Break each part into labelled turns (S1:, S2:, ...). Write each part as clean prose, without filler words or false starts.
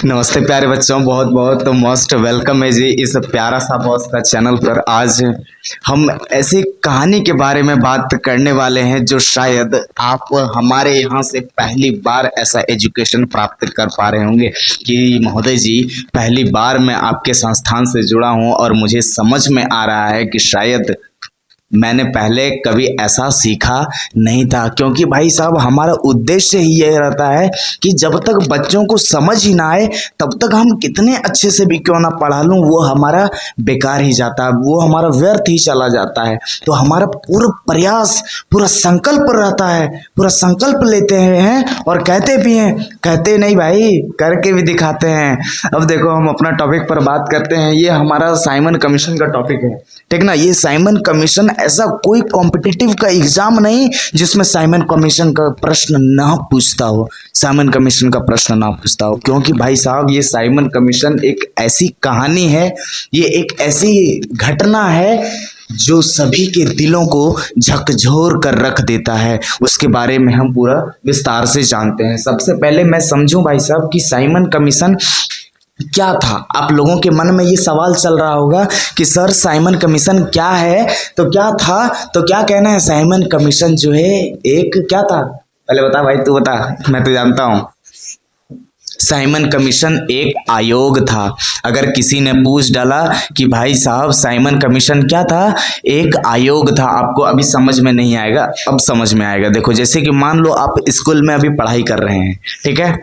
S1: नमस्ते प्यारे बच्चों, बहुत बहुत मोस्ट वेलकम है जी इस प्यारा सा बॉस का चैनल पर। आज हम ऐसी कहानी के बारे में बात करने वाले हैं जो शायद आप हमारे यहाँ से पहली बार ऐसा एजुकेशन प्राप्त कर पा रहे होंगे कि महोदय जी, पहली बार मैं आपके संस्थान से जुड़ा हूँ और मुझे समझ में आ रहा है कि शायद मैंने पहले कभी ऐसा सीखा नहीं था। क्योंकि भाई साहब, हमारा उद्देश्य ही यह रहता है कि जब तक बच्चों को समझ ही ना आए तब तक हम कितने अच्छे से भी क्यों ना पढ़ा लूँ, वो हमारा बेकार ही जाता है, वो हमारा व्यर्थ ही चला जाता है। तो हमारा पूरा प्रयास, पूरा संकल्प रहता है, पूरा संकल्प लेते हैं और कहते भी हैं, कहते नहीं भाई, करके भी दिखाते हैं। अब देखो, हम अपना टॉपिक पर बात करते हैं। ये हमारा साइमन कमीशन का टॉपिक है, ठीक ना। ये साइमन कमीशन ऐसा कोई कॉम्पिटिटिव का एग्जाम नहीं जिसमें साइमन कमीशन का प्रश्न ना पूछता हो, साइमन कमीशन का प्रश्न ना पूछता हो। क्योंकि भाई साहब, ये साइमन कमीशन एक ऐसी कहानी है, ये एक ऐसी घटना है जो सभी के दिलों को झकझोर कर रख देता है। उसके बारे में हम पूरा विस्तार से जानते हैं। सबसे पहले मैं समझूं भाई साहब कि साइमन कमीशन क्या था। आप लोगों के मन में ये सवाल चल रहा होगा कि सर, साइमन कमीशन क्या है, तो क्या था, तो क्या कहना है। साइमन कमीशन जो है एक क्या था, पहले बता भाई, तू बता, मैं तो जानता हूँ। साइमन कमीशन एक आयोग था। अगर किसी ने पूछ डाला कि भाई साहब साइमन कमीशन क्या था, एक आयोग था, आपको अभी समझ में नहीं आएगा, अब समझ में आएगा। देखो, जैसे कि मान लो आप स्कूल में अभी पढ़ाई कर रहे हैं, ठीक है।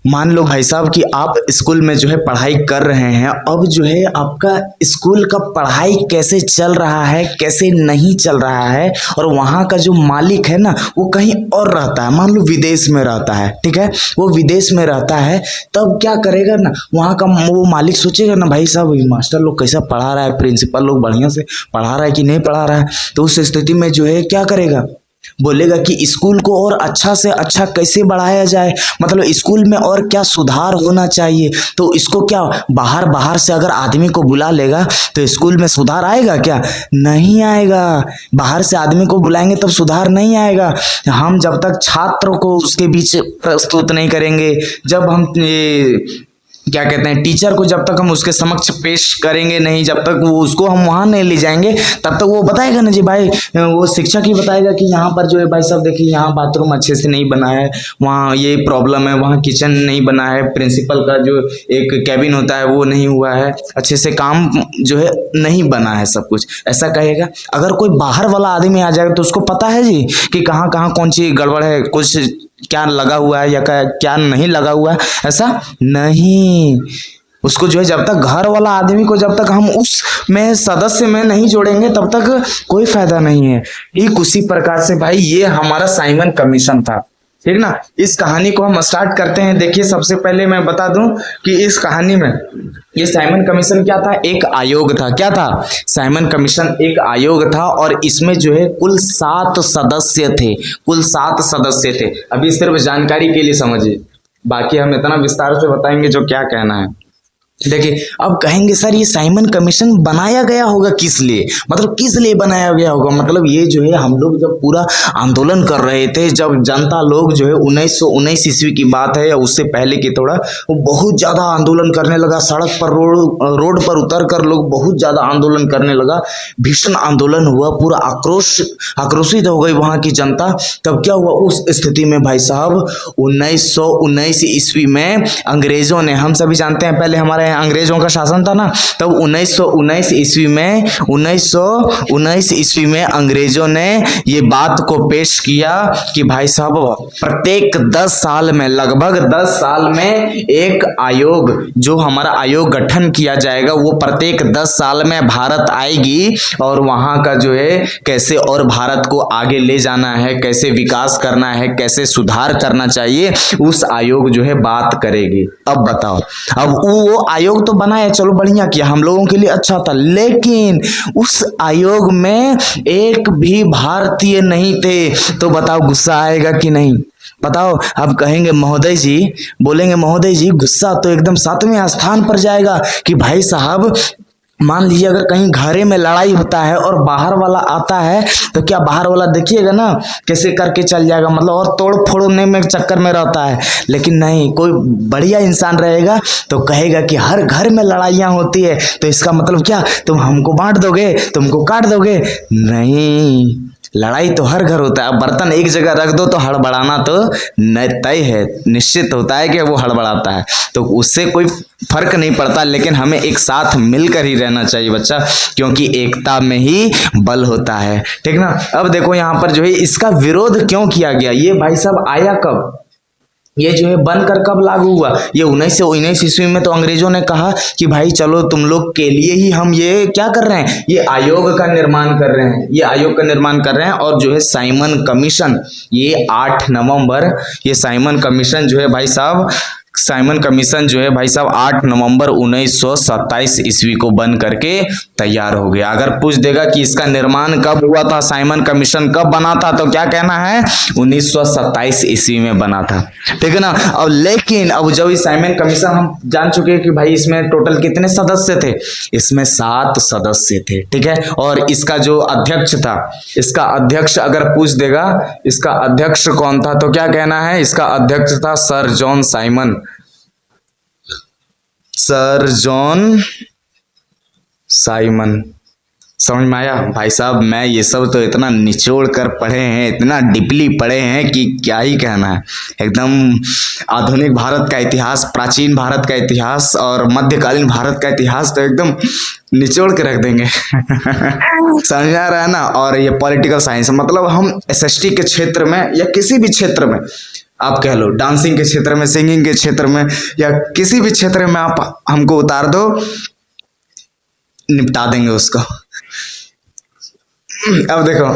S1: मान लो भाई साहब कि आप स्कूल में जो है पढ़ाई कर रहे हैं। अब जो है आपका स्कूल का पढ़ाई कैसे चल रहा है, कैसे नहीं चल रहा है, और वहाँ का जो मालिक है ना, वो कहीं और रहता है, मान लो विदेश में रहता है, ठीक है। वो विदेश में रहता है, तब क्या करेगा ना, वहाँ का वो मालिक सोचेगा ना, भाई साहब मास्टर लोग कैसा पढ़ा रहा है, प्रिंसिपल लोग बढ़िया से पढ़ा रहा है कि नहीं पढ़ा रहा है। तो उस स्थिति में जो है क्या करेगा, बोलेगा कि स्कूल को और अच्छा से अच्छा कैसे बढ़ाया जाए, मतलब स्कूल में और क्या सुधार होना चाहिए। तो इसको क्या बाहर बाहर से अगर आदमी को बुला लेगा तो स्कूल में सुधार आएगा क्या, नहीं आएगा। बाहर से आदमी को बुलाएंगे तब सुधार नहीं आएगा। हम जब तक छात्र को उसके बीच प्रस्तुत नहीं करेंगे, जब हम क्या कहते हैं, टीचर को जब तक हम उसके समक्ष पेश करेंगे नहीं, जब तक वो उसको हम वहां नहीं ले जाएंगे, तब तक वो बताएगा ना जी भाई, वो शिक्षक ही बताएगा कि यहाँ पर जो है भाई साहब देखिए, यहाँ बाथरूम अच्छे से नहीं बना है, वहाँ ये प्रॉब्लम है, वहाँ किचन नहीं बना है, प्रिंसिपल का जो एक कैबिन होता है वो नहीं हुआ है, अच्छे से काम जो है नहीं बना है, सब कुछ ऐसा कहेगा। अगर कोई बाहर वाला आदमी आ जाएगा तो उसको पता है जी कि कहाँ कहाँ कौन सी गड़बड़ है, कुछ क्या लगा हुआ है या क्या नहीं लगा हुआ है, ऐसा नहीं। उसको जो है जब तक घर वाला आदमी को जब तक हम उस में सदस्य में नहीं जोड़ेंगे तब तक कोई फायदा नहीं है। ठीक उसी प्रकार से भाई ये हमारा साइमन कमीशन था, ठीक ना। इस कहानी को हम स्टार्ट करते हैं। देखिए, सबसे पहले मैं बता दूं कि इस कहानी में ये साइमन कमीशन क्या था, एक आयोग था। क्या था, साइमन कमीशन एक आयोग था और इसमें जो है कुल 7 सदस्य थे, कुल 7 सदस्य थे। अभी सिर्फ जानकारी के लिए समझिए, बाकी हम इतना विस्तार से बताएंगे जो क्या कहना है। देखिए, अब कहेंगे सर ये साइमन कमीशन बनाया गया होगा किस लिए, मतलब किस लिए बनाया गया होगा। मतलब ये जो है हम लोग जब पूरा आंदोलन कर रहे थे, जब जनता लोग जो है 1919 ईस्वी की बात है या उससे पहले की थोड़ा, वो बहुत ज्यादा आंदोलन करने लगा, सड़क पर रोड पर उतर कर लोग बहुत ज्यादा आंदोलन करने लगा, भीषण आंदोलन हुआ, पूरा आक्रोशित हो गई वहां की जनता। तब क्या हुआ, उस स्थिति में भाई साहब 1919 ईस्वी में अंग्रेजों ने, हम सभी जानते हैं पहले हमारे अंग्रेजों का शासन था ना, तब 1919 ईस्वी में अंग्रेजों ने ये बात को पेश किया कि भाई साहब प्रत्येक 10 साल में, लगभग 10 साल में एक आयोग, जो हमारा आयोग गठन किया जाएगा, वो प्रत्येक 10 साल में भारत आएगी और वहां का जो है कैसे और भारत को आगे ले जाना है, कैसे विकास करना है, कैसे सुधार करना चाहिए, उस आयोग जो है बात करेगी। अब बताओ, अब वो आयोग तो बनाया, चलो बढ़िया किया, हम लोगों के लिए अच्छा था, लेकिन उस आयोग में एक भी भारतीय नहीं थे। तो बताओ गुस्सा आएगा कि नहीं, बताओ। अब कहेंगे महोदय जी, बोलेंगे महोदय जी गुस्सा तो एकदम 7वें स्थान पर जाएगा कि भाई साहब मान लीजिए अगर कहीं घरे में लड़ाई होता है और बाहर वाला आता है तो क्या बाहर वाला देखिएगा ना कैसे करके चल जाएगा, मतलब और तोड़ फोड़ने में चक्कर में रहता है। लेकिन नहीं, कोई बढ़िया इंसान रहेगा तो कहेगा कि हर घर में लड़ाइयाँ होती है तो इसका मतलब क्या, तुम हमको बांट दोगे, तुमको काट दोगे? नहीं, लड़ाई तो हर घर होता है। बर्तन एक जगह रख दो तो हड़बड़ाना तो न तय है, निश्चित होता है कि वो हड़बड़ाता है, तो उससे कोई फर्क नहीं पड़ता। लेकिन हमें एक साथ मिलकर ही रहना चाहिए बच्चा, क्योंकि एकता में ही बल होता है, ठीक ना। अब देखो यहाँ पर जो है इसका विरोध क्यों किया गया, ये भाई साहब आया कब, ये जो है बनकर कब लागू हुआ? ये 1919 ईस्वी में तो अंग्रेजों ने कहा कि भाई चलो तुम लोग के लिए ही हम ये क्या कर रहे हैं, ये आयोग का निर्माण कर रहे हैं, ये आयोग का निर्माण कर रहे हैं। और जो है साइमन कमीशन, ये 8 नवंबर, ये साइमन कमीशन जो है भाई साहब, साइमन कमीशन जो है भाई साहब 8 नवंबर 1927 ईस्वी को बन करके तैयार हो गया। अगर पूछ देगा कि इसका निर्माण कब हुआ था, साइमन कमीशन कब बना था, तो क्या कहना है, 1927 ईस्वी में बना था, ठीक है ना। अब लेकिन अब जब ये साइमन कमीशन, हम जान चुके हैं कि भाई इसमें टोटल कितने सदस्य थे, इसमें 7 सदस्य थे, ठीक है। और इसका जो अध्यक्ष था, इसका अध्यक्ष अगर पूछ देगा इसका अध्यक्ष कौन था, तो क्या कहना है, इसका अध्यक्ष था sir John Simon, sir John Simon. समझ में आया भाई साहब? मैं ये सब तो इतना निचोड़ कर पढ़े हैं, इतना डीपली पढ़े हैं कि क्या ही कहना है। एकदम आधुनिक भारत का इतिहास, प्राचीन भारत का इतिहास और मध्यकालीन भारत का इतिहास तो एकदम निचोड़ के रख देंगे। समझ आ रहा है ना। और ये पॉलिटिकल साइंस, मतलब हम एसएसटी के क्षेत्र में या किसी भी क्षेत्र में आप कह लो, डांसिंग के क्षेत्र में, सिंगिंग के क्षेत्र में, या किसी भी क्षेत्र में आप हमको उतार दो, निपटा देंगे उसको। अब देखो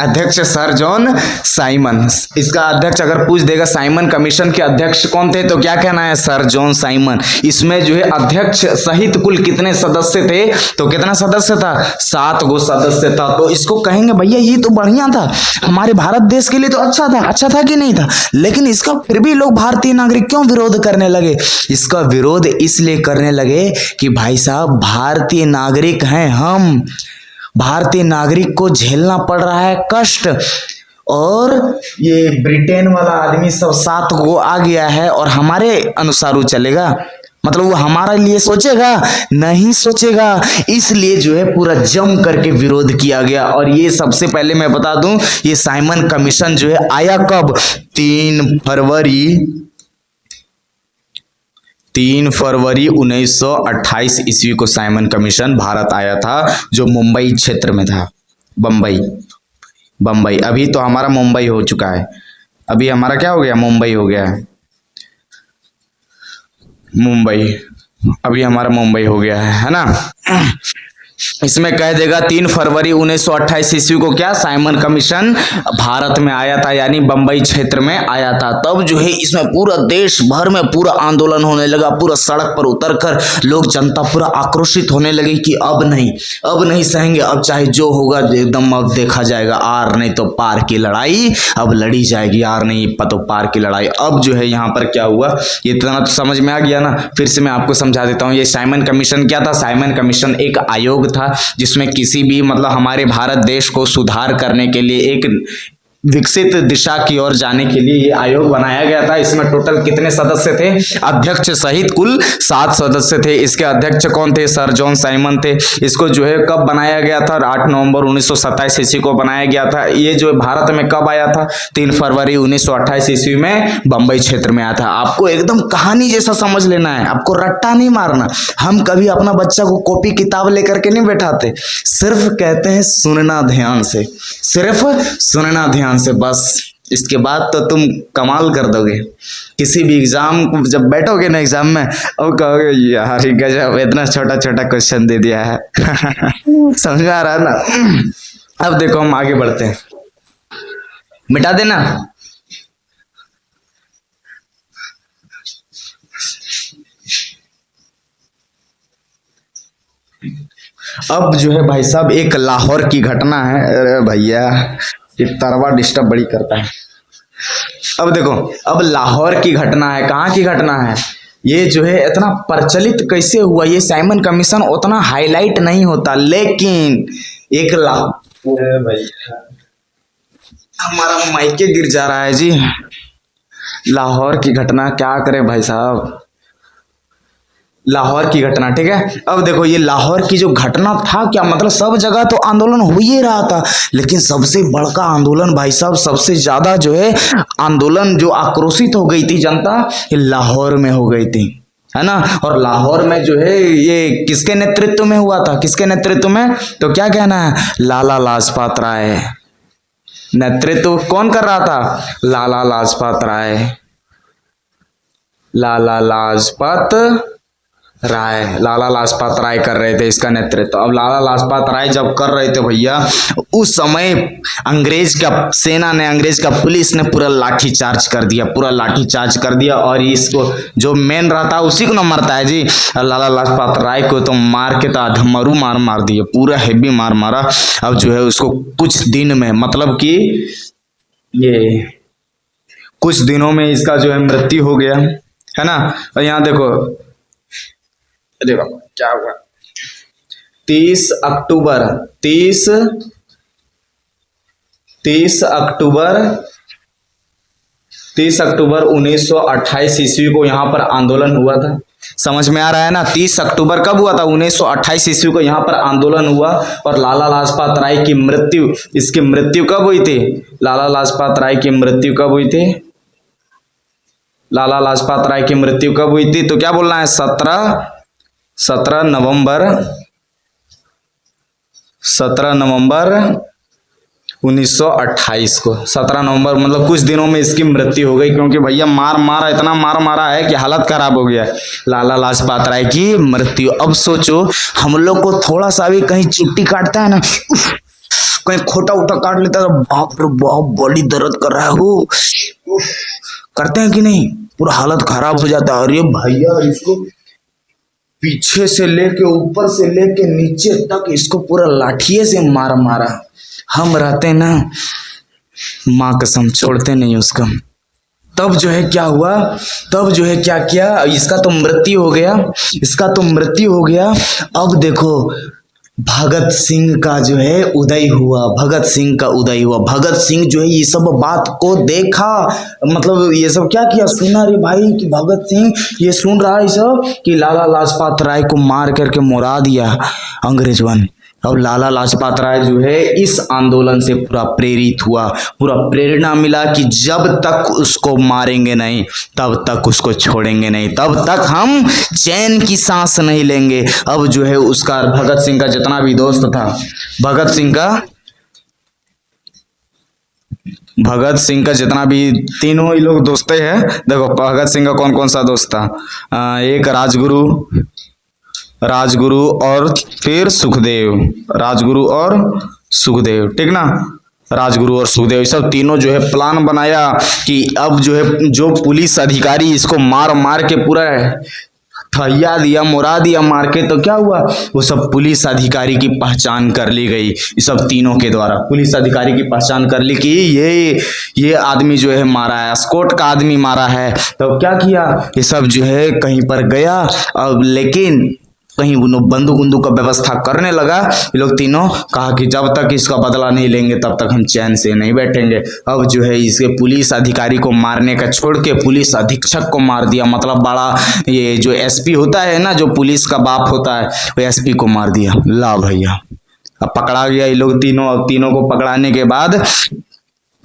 S1: अध्यक्ष सर जॉन साइमन, इसका अध्यक्ष अगर पूछ देगा साइमन कमीशन के अध्यक्ष कौन थे, तो क्या कहना है, सर जॉन साइमन। इसमें जो है अध्यक्ष सहित कुल कितने सदस्य थे, तो कितना सदस्य था, 7 गो सदस्य था। तो इसको कहेंगे भैया ये तो बढ़िया था, हमारे भारत देश के लिए तो अच्छा था कि नहीं था। लेकिन इसका फिर भी लोग भारतीय नागरिक क्यों विरोध करने लगे? इसका विरोध इसलिए करने लगे कि भाई साहब भारतीय नागरिक हैं हम, भारतीय नागरिक को झेलना पड़ रहा है कष्ट, और ये ब्रिटेन वाला आदमी सब 7 गो आ गया है और हमारे अनुसार वो चलेगा, मतलब वो हमारे लिए सोचेगा? नहीं सोचेगा। इसलिए जो है पूरा जम करके विरोध किया गया। और ये सबसे पहले मैं बता दूं, ये साइमन कमीशन जो है आया कब, 3 फरवरी 1928 ईस्वी को साइमन कमीशन भारत आया था, जो मुंबई क्षेत्र में था। बम्बई, अभी तो हमारा मुंबई हो चुका है, अभी हमारा क्या हो गया, मुंबई हो गया है, मुंबई, अभी हमारा मुंबई हो गया है ना। इसमें कह देगा 3 फरवरी 1928 ईस्वी को क्या, साइमन कमीशन भारत में आया था, यानी बंबई क्षेत्र में आया था। तब जो है इसमें पूरा देश भर में पूरा आंदोलन होने लगा, पूरा सड़क पर उतरकर लोग, जनता पूरा आक्रोशित होने लगी कि अब नहीं सहेंगे, अब चाहे जो होगा एकदम अब देखा जाएगा, आर नहीं तो पार की लड़ाई अब लड़ी जाएगी, आर नहीं तो पार की लड़ाई। अब जो है यहाँ पर क्या हुआ, ये इतना तो समझ में आ गया ना, फिर से मैं आपको समझा देता हूँ। ये साइमन कमीशन क्या था, साइमन कमीशन एक आयोग था जिसमें किसी भी, मतलब हमारे भारत देश को सुधार करने के लिए, एक विकसित दिशा की ओर जाने के लिए ये आयोग बनाया गया था। इसमें टोटल कितने सदस्य थे, अध्यक्ष सहित कुल 7 सदस्य थे। इसके अध्यक्ष कौन थे, सर जॉन साइमन थे। इसको जो है कब बनाया गया था, 8 नवंबर 1927 ईस्वी को बनाया गया था। ये जो भारत में कब आया था, 3 फरवरी 1928 ईस्वी में बंबई क्षेत्र में आया था। आपको एकदम कहानी जैसा समझ लेना है, आपको रट्टा नहीं मारना। हम कभी अपना बच्चा को कॉपी किताब लेकर के नहीं बैठाते, सिर्फ कहते हैं सुनना ध्यान से, सिर्फ सुनना ध्यान से, बस। इसके बाद तो तुम कमाल कर दोगे। किसी भी एग्जाम जब बैठोगे ना एग्जाम में, और कहोगे यार गजब, इतना छोटा छोटा क्वेश्चन दे दिया है। समझ में आ रहा है ना। अब देखो हम आगे बढ़ते हैं, मिटा देना। अब जो है भाई साहब एक लाहौर की घटना है। अरे भैया ये तरवा डिस्टर्ब बड़ी करता है। अब देखो, अब लाहौर की घटना है। कहाँ की घटना है, ये जो है इतना प्रचलित कैसे हुआ, ये साइमन कमीशन उतना हाईलाइट नहीं होता, लेकिन एक भाई हमारा माइके गिर जा रहा है जी। लाहौर की घटना, क्या करें भाई साहब, लाहौर की घटना, ठीक है। अब देखो ये लाहौर की जो घटना था, क्या मतलब सब जगह तो आंदोलन हो ही रहा था, लेकिन सबसे बड़का आंदोलन भाई साहब, सबसे ज्यादा जो है आंदोलन जो आक्रोशित हो गई थी जनता, ये लाहौर में हो गई थी, है ना। और लाहौर में जो है ये किसके नेतृत्व में हुआ था, किसके नेतृत्व में, तो क्या कहना है, लाला लाजपत राय। नेतृत्व कौन कर रहा था, लाला लाजपत राय, लाला लाजपत राय, लाला लाजपत राय कर रहे थे इसका नेतृत्व। अब लाला लाजपत राय जब कर रहे थे भैया, उस समय अंग्रेज का सेना ने, अंग्रेज का पुलिस ने पूरा लाठी चार्ज कर दिया, पूरा लाठी चार्ज कर दिया, और इसको जो मेन रहता है उसी को ना मरता है जी। लाला लाजपत राय को तो मार के तो अधमरू मार दिए, पूरा हेवी मार मारा। अब जो है उसको कुछ दिन में, मतलब कि ये कुछ दिनों में इसका जो है मृत्यु हो गया, है ना। और यहाँ देखो क्या हुआ, 30 अक्टूबर 1928 ईस्वी को यहाँ पर आंदोलन हुआ था। समझ में आ रहा है ना, 30 अक्टूबर कब हुआ था, 1928 ईस्वी को यहाँ पर आंदोलन हुआ। और लाला लाजपत राय की मृत्यु, इसकी मृत्यु कब हुई थी, लाला लाजपत राय की मृत्यु कब हुई थी, लाला लाजपत राय की मृत्यु कब हुई थी, तो क्या बोलना है, 17 नवंबर 1928 को, 17 नवंबर, मतलब कुछ दिनों में इसकी मृत्यु हो गई, क्योंकि भैया इतना मार मारा है कि हालत खराब हो गया, लाला लाजपत राय की मृत्यु। अब सोचो हम लोग को थोड़ा सा भी कहीं चुट्टी काटता है ना, कहीं खोटा उठा काट लेता है, बाप रे बाप बॉडी दर्द कर रहा है, हो करते हैं कि नहीं, पूरा हालत खराब हो जाता है। अरे भैया इसको पीछे से लेके ऊपर से लेके नीचे तक इसको पूरा लाठिए से मारा। हम रहते ना, माँ कसम छोड़ते नहीं उसका। तब जो है क्या हुआ, तब जो है क्या किया, इसका तो मृत्यु हो गया, अब देखो भगत सिंह का जो है उदय हुआ, भगत सिंह जो है ये सब बात को देखा, मतलब ये सब क्या किया, सुना रे भाई कि भगत सिंह ये सुन रहा है सब कि लाला लाजपत राय को मार करके मुरा दिया अंग्रेजों ने। अब लाला लाजपत राय जो है इस आंदोलन से पूरा प्रेरित हुआ, पूरा प्रेरणा मिला कि जब तक उसको मारेंगे नहीं तब तक उसको छोड़ेंगे नहीं, तब तक हम चैन की सांस नहीं लेंगे। अब जो है उसका भगत सिंह का जितना भी दोस्त था, भगत सिंह का जितना भी, तीनों ही लोग दोस्ते हैं। देखो भगत सिंह का कौन कौन सा दोस्त था, एक राजगुरु और फिर सुखदेव, ठीक ना, राजगुरु और सुखदेव, सब तीनों जो है प्लान बनाया कि अब जो है जो पुलिस अधिकारी इसको मार के पूरा थैया दिया, मुरा दिया मार के, तो क्या हुआ, वो सब पुलिस अधिकारी की पहचान कर ली गई, इस सब तीनों के द्वारा पुलिस अधिकारी की पहचान कर ली कि ये आदमी जो है मारा है, एस्कॉर्ट का आदमी मारा है। तो क्या किया, ये सब जो है कहीं पर गया, अब लेकिन कहीं बंदूक का व्यवस्था करने लगा। ये लोग तीनों कहा कि जब तक इसका बदला नहीं लेंगे तब तक हम चैन से नहीं बैठेंगे। अब जो है इसके पुलिस अधिकारी को मारने का छोड़ के पुलिस अधीक्षक को मार दिया, मतलब बड़ा ये जो एसपी होता है ना, जो पुलिस का बाप होता है, वो एसपी को मार दिया। ला भैया अब पकड़ा गया ये लोग तीनों। अब तीनों को पकड़ाने के बाद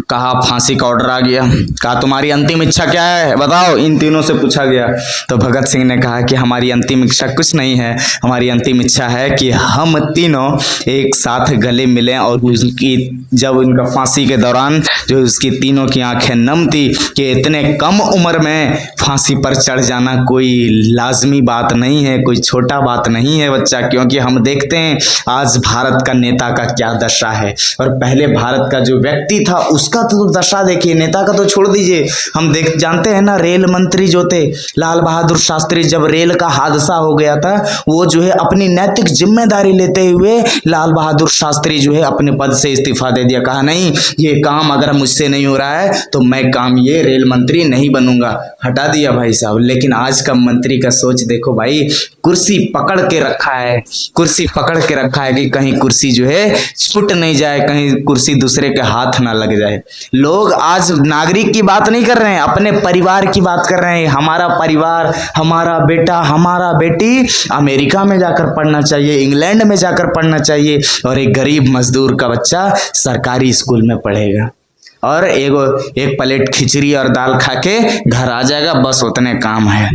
S1: कहा फांसी का ऑर्डर आ गया, कहा तुम्हारी अंतिम इच्छा क्या है बताओ, इन तीनों से पूछा गया। तो भगत सिंह ने कहा कि हमारी अंतिम इच्छा कुछ नहीं है, हमारी अंतिम इच्छा है कि हम तीनों एक साथ गले मिलें। और उसकी जब उनका फांसी के दौरान जो उसकी तीनों की आंखें नम थी कि इतने कम उम्र में फांसी पर चढ़ जाना कोई लाजमी बात नहीं है, कोई छोटा बात नहीं है बच्चा, क्योंकि हम देखते हैं आज भारत का नेता का क्या दशा है और पहले भारत का जो व्यक्ति था उसका का तो दशा देखिए, नेता का तो छोड़ दीजिए, हम जानते हैं ना रेल मंत्री जो थे लाल बहादुर शास्त्री, जब रेल का हादसा हो गया था, वो जो है अपनी नैतिक जिम्मेदारी लेते हुए लाल बहादुर शास्त्री जो है अपने पद से इस्तीफा दे दिया, कहा नहीं ये काम अगर मुझसे नहीं हो रहा है तो मैं काम ये रेल मंत्री नहीं बनूंगा, हटा दिया भाई साहब। लेकिन आज का मंत्री का सोच देखो भाई, कुर्सी पकड़ के रखा है, कुर्सी पकड़ के रखा है कि कहीं कुर्सी जो है छूट नहीं जाए, कहीं कुर्सी दूसरे के हाथ ना लग जाए। लोग आज नागरिक की बात नहीं कर रहे हैं, अपने परिवार की बात कर रहे हैं। हमारा परिवार, हमारा बेटा, हमारा बेटी अमेरिका में जाकर पढ़ना चाहिए, इंग्लैंड में जाकर पढ़ना चाहिए, और एक गरीब मजदूर का बच्चा सरकारी स्कूल में पढ़ेगा और एक प्लेट खिचड़ी और दाल खा के घर आ जाएगा, बस उतने काम है।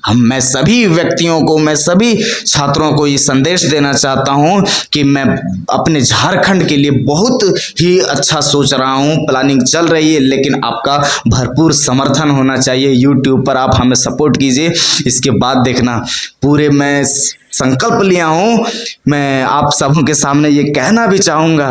S1: मैं सभी व्यक्तियों को, मैं सभी छात्रों को ये संदेश देना चाहता हूं कि मैं अपने झारखंड के लिए बहुत ही अच्छा सोच रहा हूं, प्लानिंग चल रही है, लेकिन आपका भरपूर समर्थन होना चाहिए। यूट्यूब पर आप हमें सपोर्ट कीजिए। इसके बाद देखना पूरे मैं संकल्प लिया हूं, मैं आप सबों के सामने ये कहना भी चाहूँगा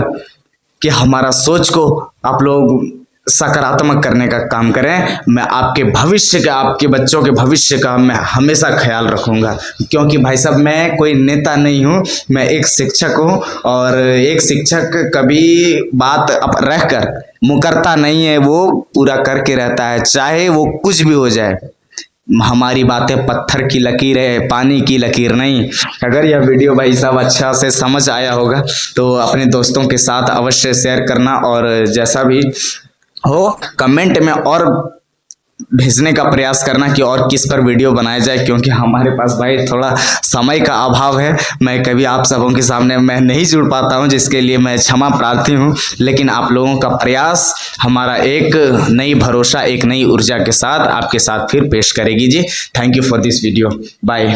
S1: कि हमारा सोच को आप लोग सकारात्मक करने का काम करें। मैं आपके भविष्य का, आपके बच्चों के भविष्य का मैं हमेशा ख्याल रखूंगा, क्योंकि भाई साहब मैं कोई नेता नहीं हूं, मैं एक शिक्षक हूं, और एक शिक्षक कभी बात रहकर मुकरता नहीं है, वो पूरा करके रहता है, चाहे वो कुछ भी हो जाए। हमारी बातें पत्थर की लकीर है, पानी की लकीर नहीं। अगर यह वीडियो भाई साहब अच्छा से समझ आया होगा तो अपने दोस्तों के साथ अवश्य शेयर करना, और जैसा भी हो कमेंट में और भेजने का प्रयास करना कि और किस पर वीडियो बनाया जाए, क्योंकि हमारे पास भाई थोड़ा समय का अभाव है। मैं कभी आप सबों के सामने मैं नहीं जुड़ पाता हूं, जिसके लिए मैं क्षमा प्रार्थी हूं, लेकिन आप लोगों का प्रयास हमारा एक नई भरोसा, एक नई ऊर्जा के साथ आपके साथ फिर पेश करेगी जी। Thank you for this video, bye.